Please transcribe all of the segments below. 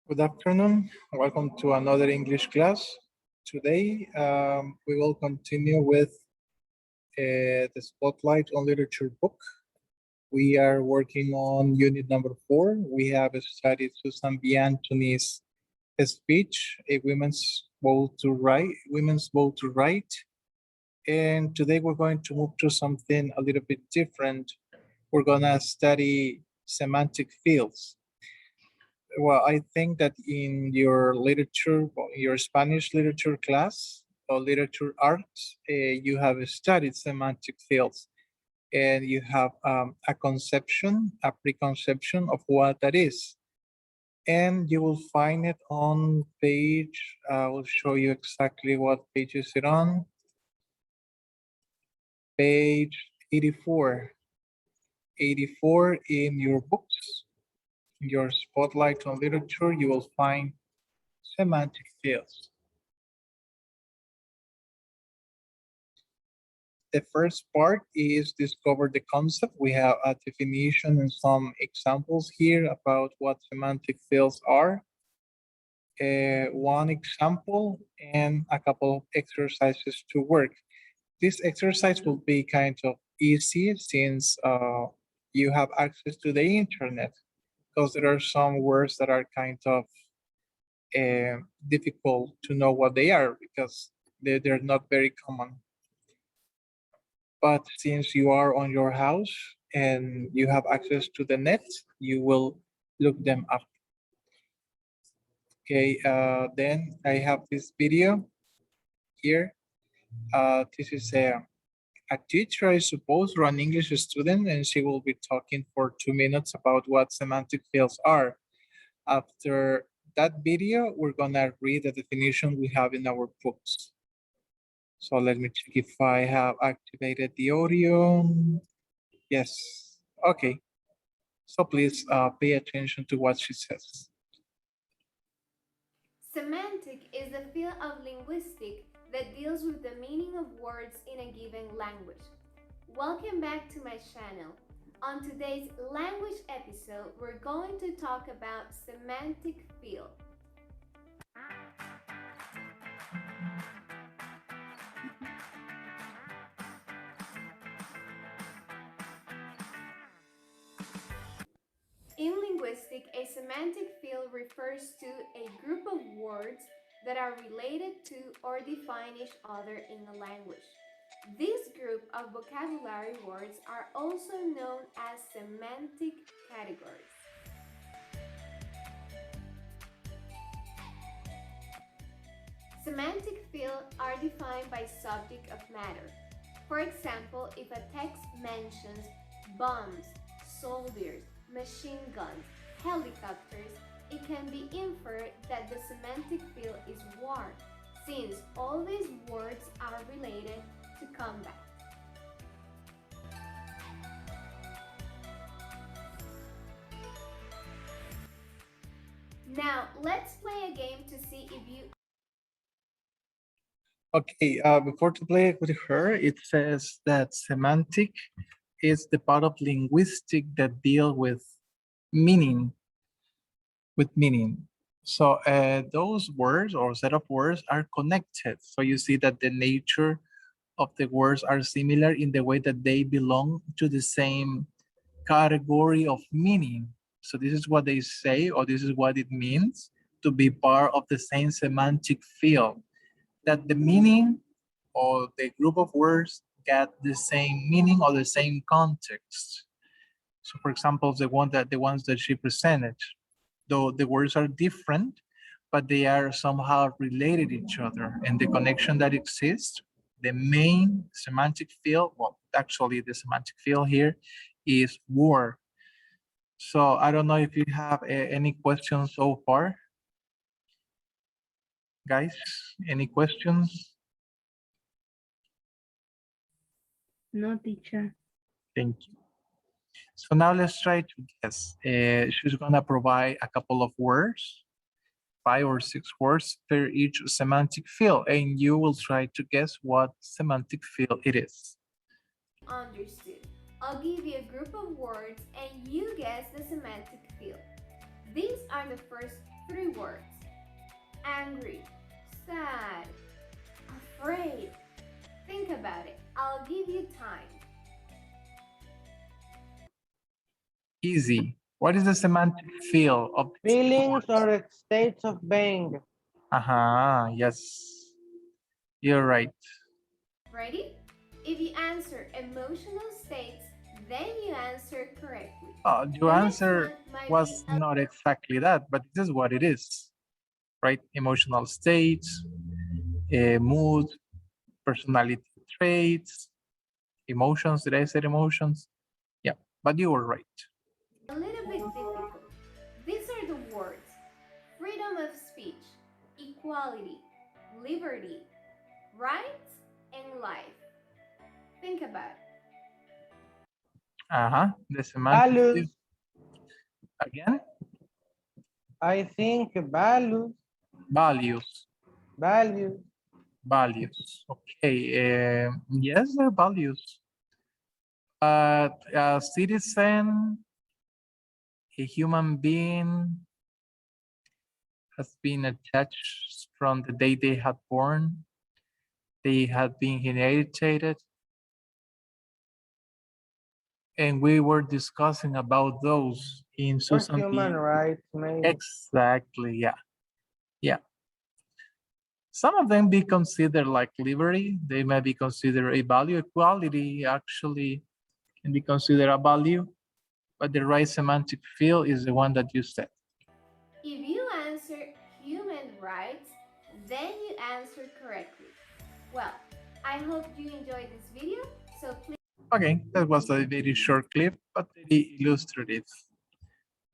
Good afternoon. Welcome to another English class. Today, we will continue with the Spotlight on Literature book. We are working on unit number 4. We have studied Susan B. Anthony's speech, A Women's Vote to Write. And today we're going to move to something a little bit different. We're gonna study semantic fields. Well, I think that in your Spanish literature class or literature arts, you have studied semantic fields and you have a preconception of what that is. And you will find it on page, I will show you exactly what page is it on. Page 84. 84 in your books. Your Spotlight on Literature, you will find semantic fields. The first part is discover the concept. We have a definition and some examples here about what semantic fields are. One example and a couple of exercises to work. This exercise will be kind of easy since you have access to the internet, because there are some words that are kind of difficult to know what they are because they're not very common. But since you are on your house and you have access to the net, you will look them up. Okay, then I have this video here. This is a teacher, I suppose, or an English student, and she will be talking for 2 minutes about what semantic fields are. After that video, we're gonna read the definition we have in our books. So let me check if I have activated the audio. Yes, okay. So please pay attention to what she says. Semantic is the field of linguistics that deals with the meaning of words in a given language. Welcome back to my channel. On today's language episode, we're going to talk about semantic field. In linguistics, a semantic field refers to a group of words that are related to or define each other in a language. This group of vocabulary words are also known as semantic categories. Semantic fields are defined by subject of matter. For example, if a text mentions bombs, soldiers, machine guns, helicopters, it can be inferred that the semantic field is war, since all these words are related to combat. Now, let's play a game to see if you... Okay, before to play with her, it says that semantic is the part of linguistic that deal with meaning. So those words or set of words are connected. So you see that the nature of the words are similar in the way that they belong to the same category of meaning. So this is what they say, or this is what it means to be part of the same semantic field, that the meaning or the group of words get the same meaning or the same context. So for example, the ones that she presented, though the words are different, but they are somehow related to each other, and the connection that exists, the main semantic field, well, actually the semantic field here is war. So I don't know if you have any questions so far. Guys, any questions? No, teacher. Thank you. So now let's try to guess. She's gonna provide a couple of words, 5 or 6 words per each semantic field, and you will try to guess what semantic field it is. Understood. I'll give you a group of words and you guess the semantic field. These are the first 3 words. Angry, sad, afraid. Think about it. I'll give you time. Easy. What is the semantic feel of these Feelings words? or states of being. Yes. You're right. Ready? If you answer emotional states, then you answer correctly. Your The next answer one might was be not exactly that, but this is what it is, right? Emotional states, mood, personality traits, emotions. Did I say emotions? Yeah, but you were right. a little bit difficult. These are the words: freedom of speech, equality, liberty, rights, and life. Think about it. The semantic feel. Values. Again, I think values. values. Values. Values. Okay. Yes, they're values. But a citizen, a human being, has been attached from the day they had born. They had been inherited. And we were discussing about those in Or Susan human B. rights, maybe. Exactly, yeah. Yeah. Some of them be considered like liberty. They may be considered a value. Equality actually can be considered a value, but the right semantic field is the one that you said. If you answer human rights, then you answer correctly. Well, I hope you enjoyed this video, so please Okay, that was a very short clip, but very illustrative.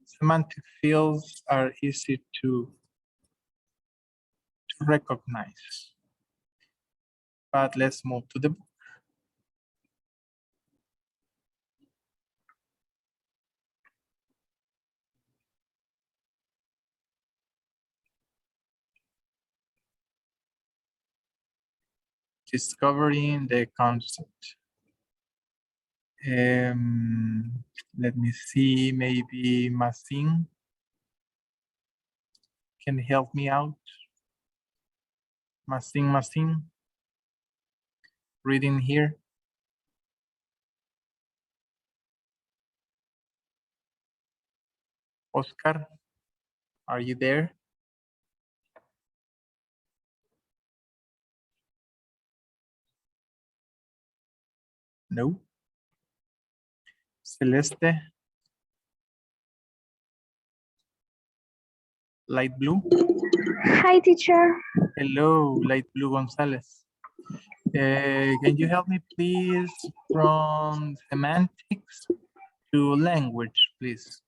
Semantic fields are easy to recognize. But let's move to the book. Discovering the concept. Let me see, maybe Masin can help me out. Masin, reading here. Oscar, are you there? No. Celeste, light blue. Hi, teacher. Hello, light blue Gonzalez. Can you help me please from semantics to language, please?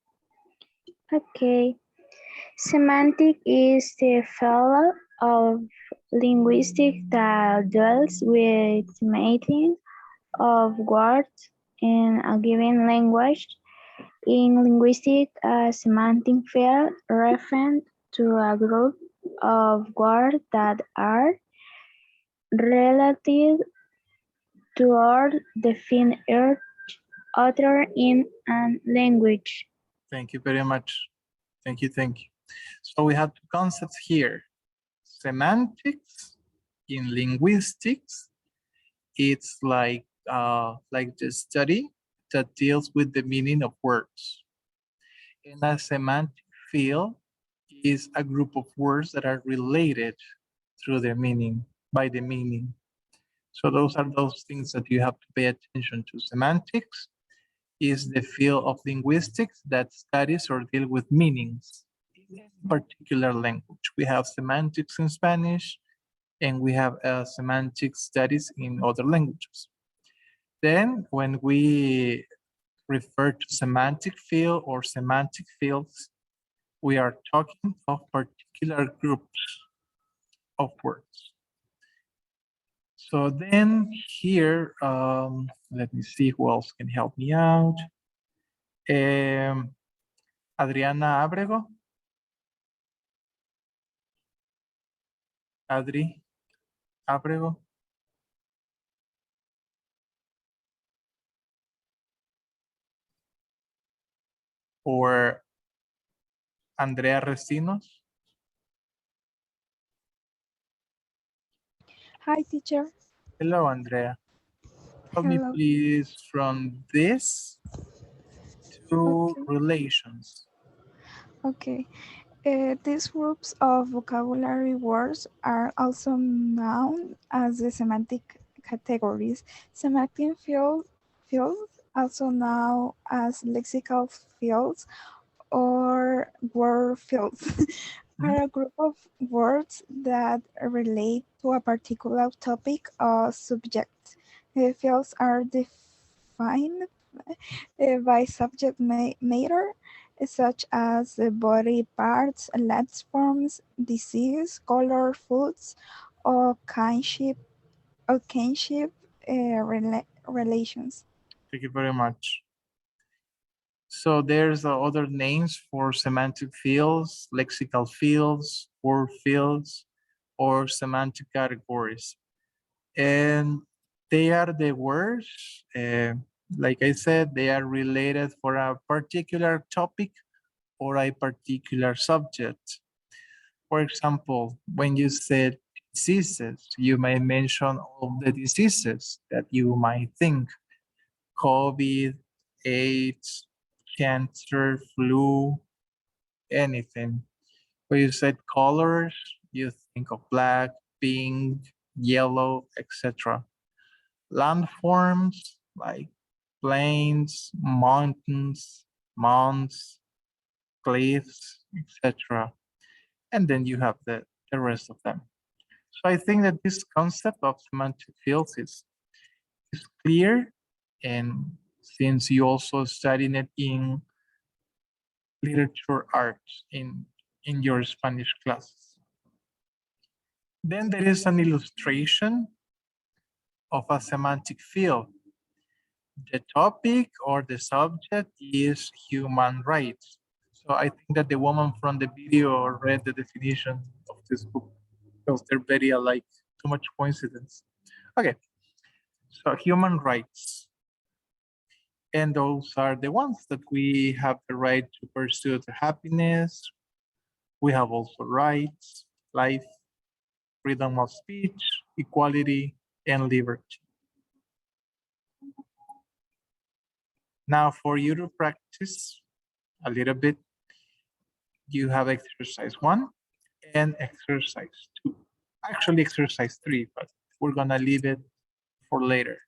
Okay. Semantic is the field of linguistics that deals with the meaning of words in a given language. In linguistics, a semantic field refers to a group of words that are related to or define each other in a language. Thank you very much. Thank you. So we have two concepts here. Semantics in linguistics, it's like the study that deals with the meaning of words. And a semantic field is a group of words that are related through their meaning, by the meaning. So those are those things that you have to pay attention to. Semantics is the field of linguistics that studies or deal with meanings in a particular language. We have semantics in Spanish, and we have semantic studies in other languages. Then when we refer to semantic field or semantic fields, we are talking of particular groups of words. So then here, let me see who else can help me out. Adriana Abrego. Adri Abrego. Or Andrea Recinos. Hi, teacher. Hello, Andrea. Help me Hello. please from this to Okay. relations. Okay. These groups of vocabulary words are also known as the semantic categories. Semantic fields, also known as lexical fields or word fields, Mhm. are a group of words that relate to a particular topic or subject. The fields are defined by subject matter, such as body parts, landforms, disease, color, foods, or kinship relations. Thank you very much. So there's other names for semantic fields, lexical fields, word fields, or semantic categories. And they are the words, like I said, they are related for a particular topic or a particular subject. For example, when you said diseases, you may mention all the diseases that you might think: COVID, AIDS, cancer, flu, anything. When you said colors, you think of black, pink, yellow, etc. Landforms like plains, mountains, mounds, cliffs, etc. And then you have the rest of them. So I think that this concept of semantic fields is clear. And since you also studied it in literature arts in your Spanish classes. Then there is an illustration of a semantic field. The topic or the subject is human rights. So I think that the woman from the video read the definition of this book because they're very alike. Too much coincidence. Okay, so human rights. And those are the ones that we have the right to pursue the happiness. We have also rights, life, freedom of speech, equality, and liberty. Now, for you to practice a little bit, you have exercise 1 and exercise 2. Actually, exercise 3, but we're gonna leave it for later.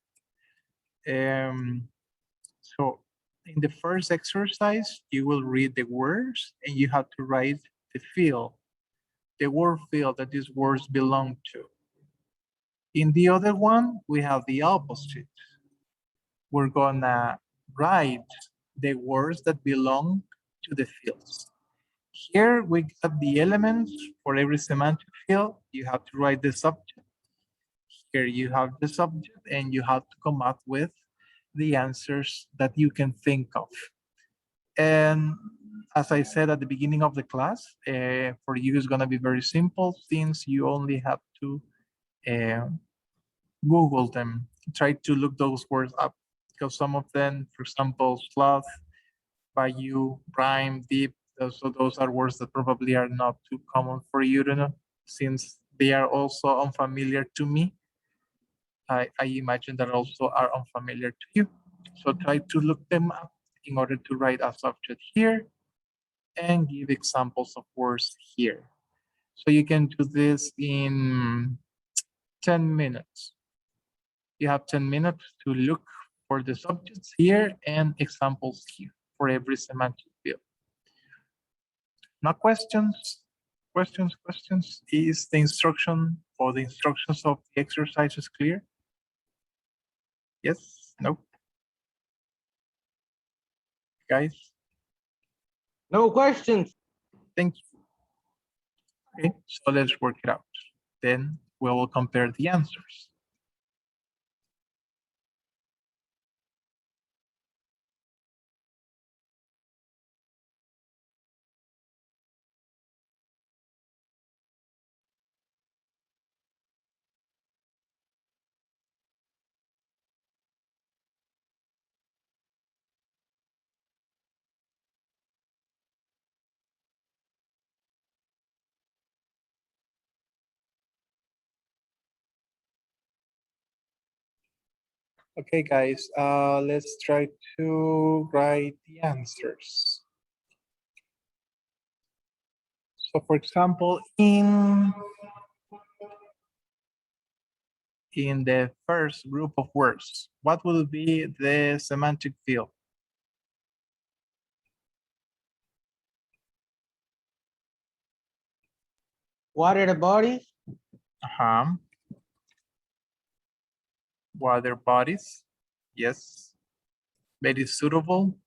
So in the first exercise, you will read the words and you have to write the field, the word field that these words belong to. In the other one, we have the opposite. We're gonna write the words that belong to the fields. Here we got the elements for every semantic field. You have to write the subject. Here you have the subject and you have to come up with the answers that you can think of. And as I said at the beginning of the class, for you it's gonna be very simple since you only have to uh, Google them. Try to look those words up because some of them, for example, sloth, bayou, rhyme, deep, those are words that probably are not too common for you to know since they are also unfamiliar to me. I imagine that also are unfamiliar to you. So try to look them up in order to write a subject here and give examples of words here. So you can do this in 10 minutes. You have 10 minutes to look for the subjects here and examples here for every semantic field. Now questions, questions. Is the instruction or the instructions of the exercises clear? Yes, no? Guys, No questions. thank you. Okay, so let's work it out. Then we will compare the answers. Okay, guys, let's try to write the answers. So for example, in the first group of words, what will be the semantic field? Water bodies. Uh-huh. Water bodies. Yes. Very suitable.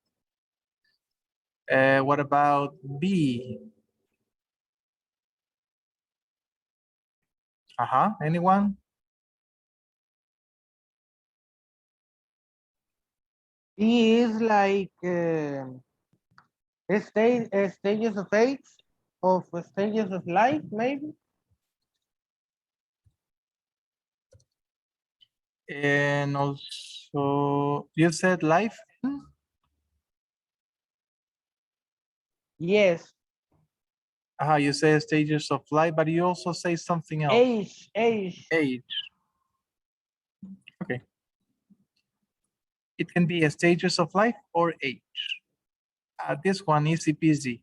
What about B? Uh-huh. Anyone? He is like stages of age, of stages of life, maybe. And also, you said life? Yes. You say stages of life, but you also say something else. Age. Age. Okay. It can be a stages of life or age. This one, easy peasy.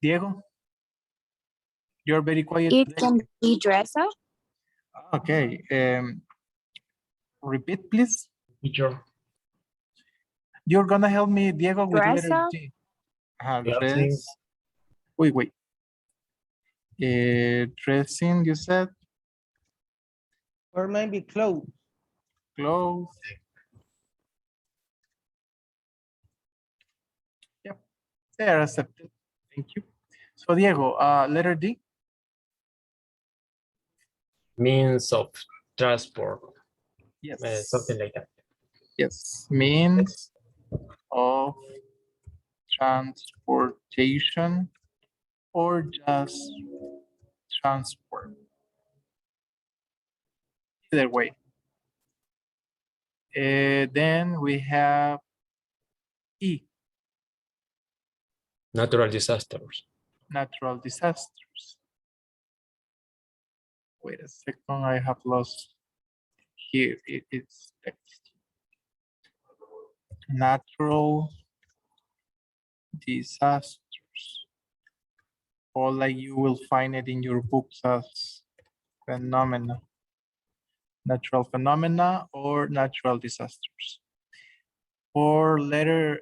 Diego, you're very quiet It today. can be dress up. Okay. Repeat, please. Teacher. You're gonna help me, Diego, with Dress letter up. G. Dressing. Dress. Wait. Dressing, you said. Or maybe clothes. Clothes. Yep, they are accepted. Thank you. So Diego, letter D. Means of transport. Yes. Something like that. Yes, means of transportation or just transport. Either way. Then we have E, Natural disasters. natural disasters. Wait a second, I have lost here. It's text. Natural disasters. Or like you will find it in your books as phenomena. Natural phenomena or natural disasters. For letter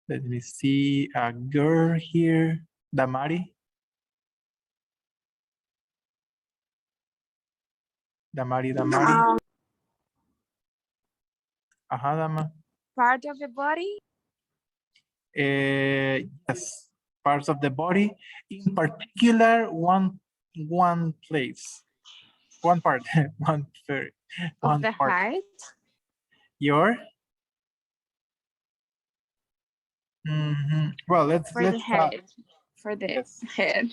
let me see a girl here, Damari. Damari. Ajá, Dama. Part of the body. Yes, parts of the body, in particular one place, one part, one Of the part. heart. Your well, let's For the head. For the yes. head.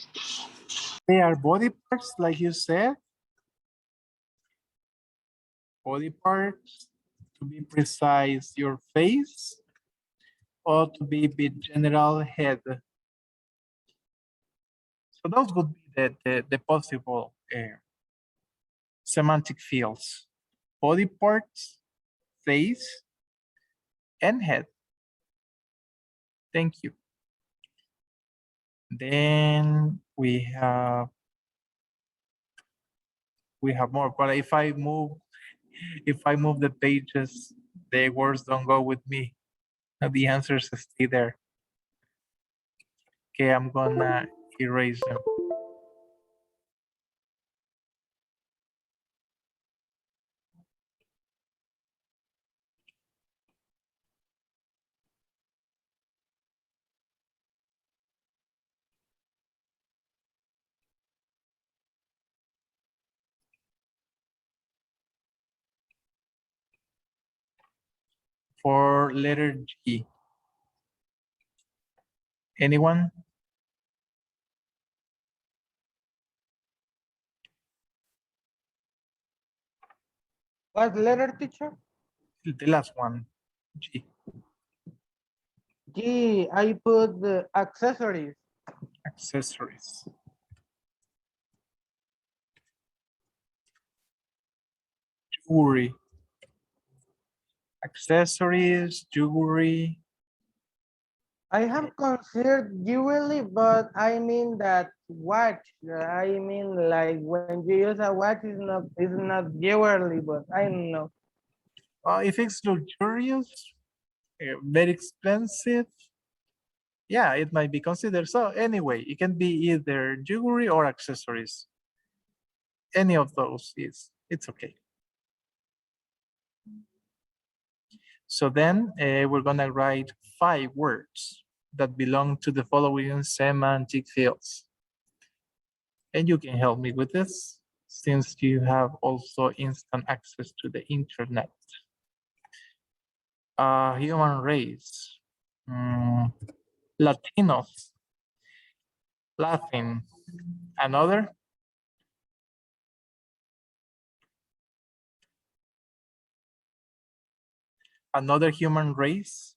They are body parts, like you said. Body parts, to be precise, your face, or to be with general head. So those would be the possible semantic fields: body parts, face, and head. Thank you. Then we have more, but if I move the pages, the words don't go with me. The answers stay there. Okay, I'm gonna erase them. For letter G, anyone? What letter, teacher? The last one, G. G, I put the accessories. Accessories. Jewelry. Accessories, jewelry. I have considered jewelry, but I mean that watch. I mean like when you use a watch, it's not jewelry, but I don't know. If it's luxurious, very expensive, yeah, it might be considered. So anyway, it can be either jewelry or accessories. Any of those it's okay. So then we're gonna write 5 words that belong to the following semantic fields. And you can help me with this since you have also instant access to the internet. Human race, Latinos, Latin, another, human race,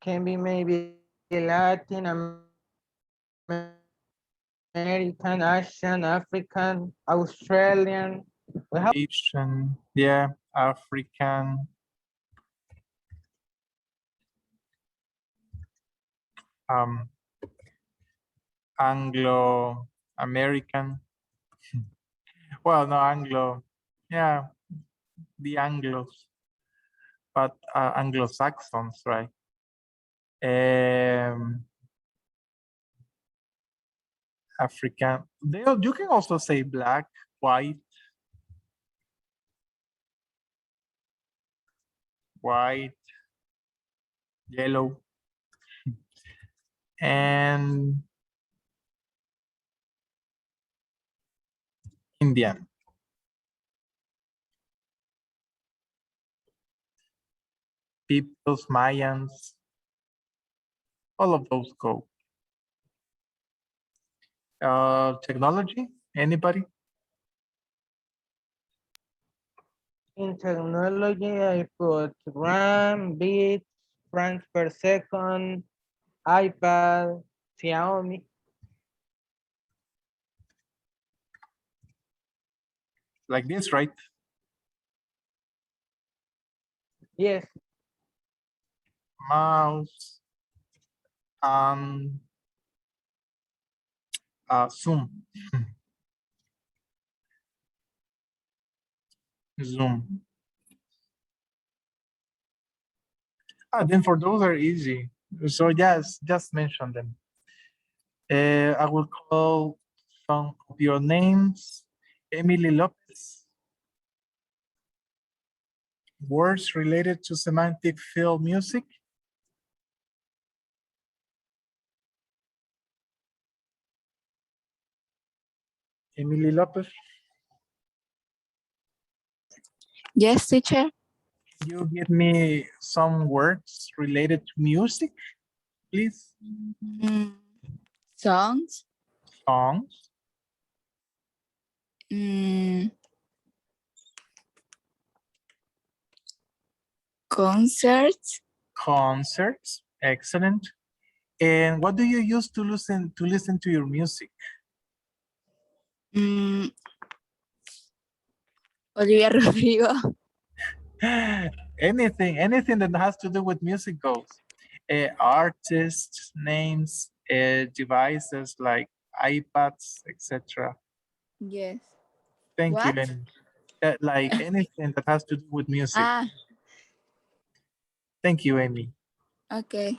Can be maybe Latin American, Asian, African, Australian. We have Asian, yeah, African, Anglo-American. Well, no, Anglo, yeah, the Anglos, but Anglo-Saxons, right? African. You can also say black, white, yellow, and Indian. Peoples, Mayans, all of those go. Technology, anybody? in technology, I put RAM, bits, frames per second, iPad, Xiaomi. Like this, right? Yes. Mouse, Zoom. Zoom. Then for those are easy. So yes, just mention them. I will call some of your names. Emily Lopez. Words related to semantic field music. Emily Lopez. Yes, teacher. You give me some words related to music, please. Mm, songs. Songs, Mm, concerts. concerts, excellent. And what do you use to listen to your music? Mm, Olivia Rodrigo. Anything that has to do with music goes. Artists, names, devices like iPads, etc. Yes. Thank you, What? Lenny. Like anything that has to do with music. Ah, Thank you, Amy. okay.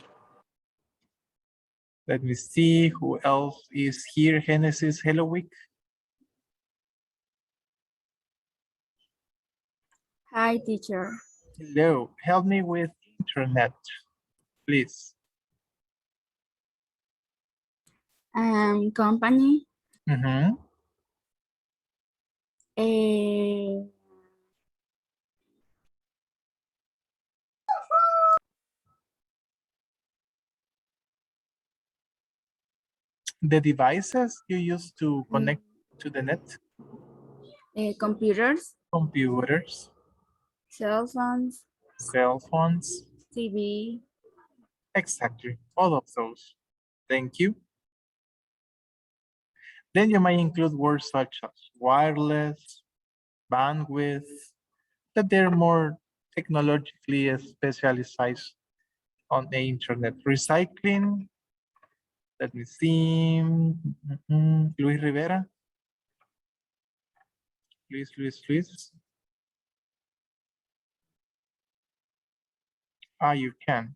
Let me see who else is here. Genesis, hello, week. Hi, teacher. Hello, help me with internet, please. Company. Mm-hmm. The devices you use to connect to the net, Computers, computers, cell phones, cell phones, TV. exactly, all of those. Thank you. Then you might include words such as wireless, bandwidth, that they're more technologically specialized on the internet. Recycling, let me see. Luis Rivera. Luis. Ah, you can't.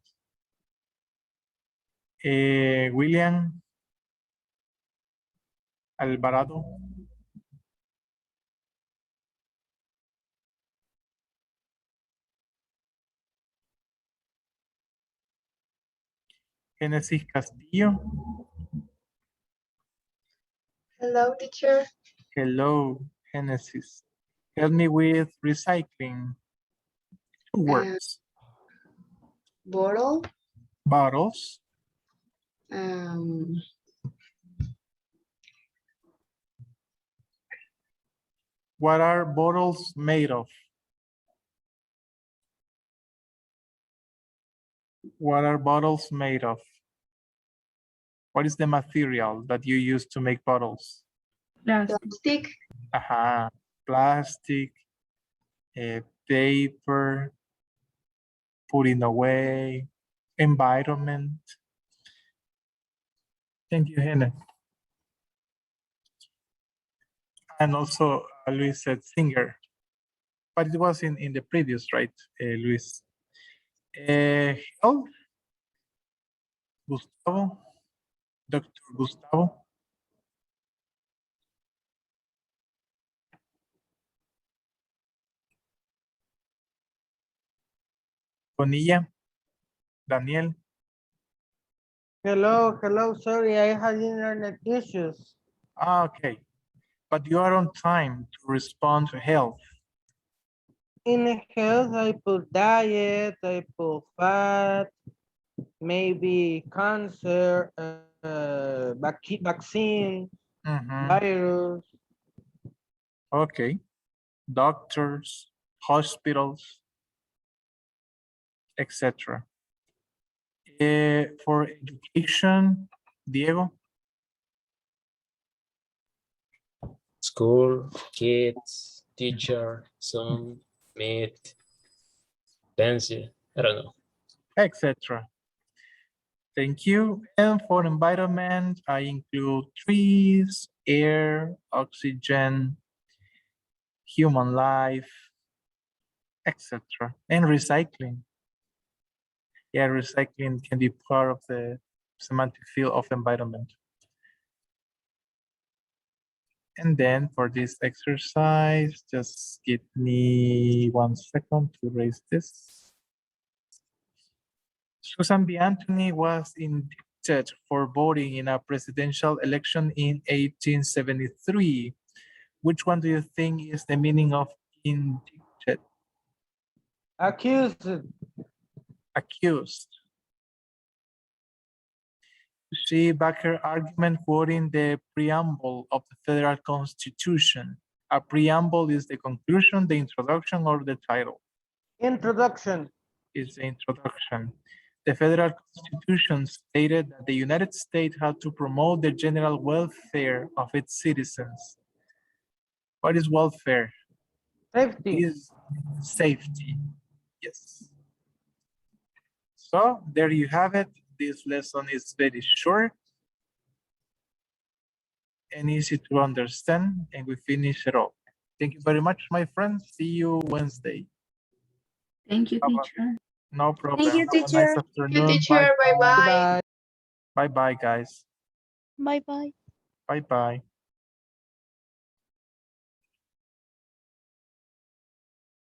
William Alvarado. Genesis Castillo. Hello, teacher. Hello, Genesis. Help me with recycling. Two words. Bottle. Bottles. What are bottles made of? What are bottles made of? What is the material that you use to make bottles? Plastic. Aha, plastic, paper, putting away, environment. Thank you, Hannah. And also, Luis said singer, but it was in the previous, right, Luis? Health, Gustavo, Dr. Gustavo. Bonilla, Daniel. Hello, sorry, I had internet issues. Ah, okay, but you are on time to respond to health. In health, I put diet, I put fat, maybe cancer, vaccine, virus. Okay, doctors, hospitals, etc. For education, Diego. School, kids, teacher, son, mate, pencil, I don't know. Etc. Thank you. And for environment, I include trees, air, oxygen, human life, etc. And recycling. Yeah, recycling can be part of the semantic field of environment. And then for this exercise, just give me 1 second to erase this. Susan B. Anthony was indicted for voting in a presidential election in 1873. Which one do you think is the meaning of indicted? Accused. Accused. See back her argument quoting the preamble of the federal constitution. A preamble is the conclusion, the introduction, or the title. Introduction. Is the introduction. The federal constitution stated that the United States had to promote the general welfare of its citizens. What is welfare? Safety. Is safety. Yes. So there you have it. This lesson is very short and easy to understand, and we finish it all. Thank you very much, my friends. See you Wednesday. Thank you, teacher. No problem. Thank you, Have a teacher. nice afternoon. Teacher. Bye-bye. Bye. Bye-bye, guys. Bye bye. Bye-bye.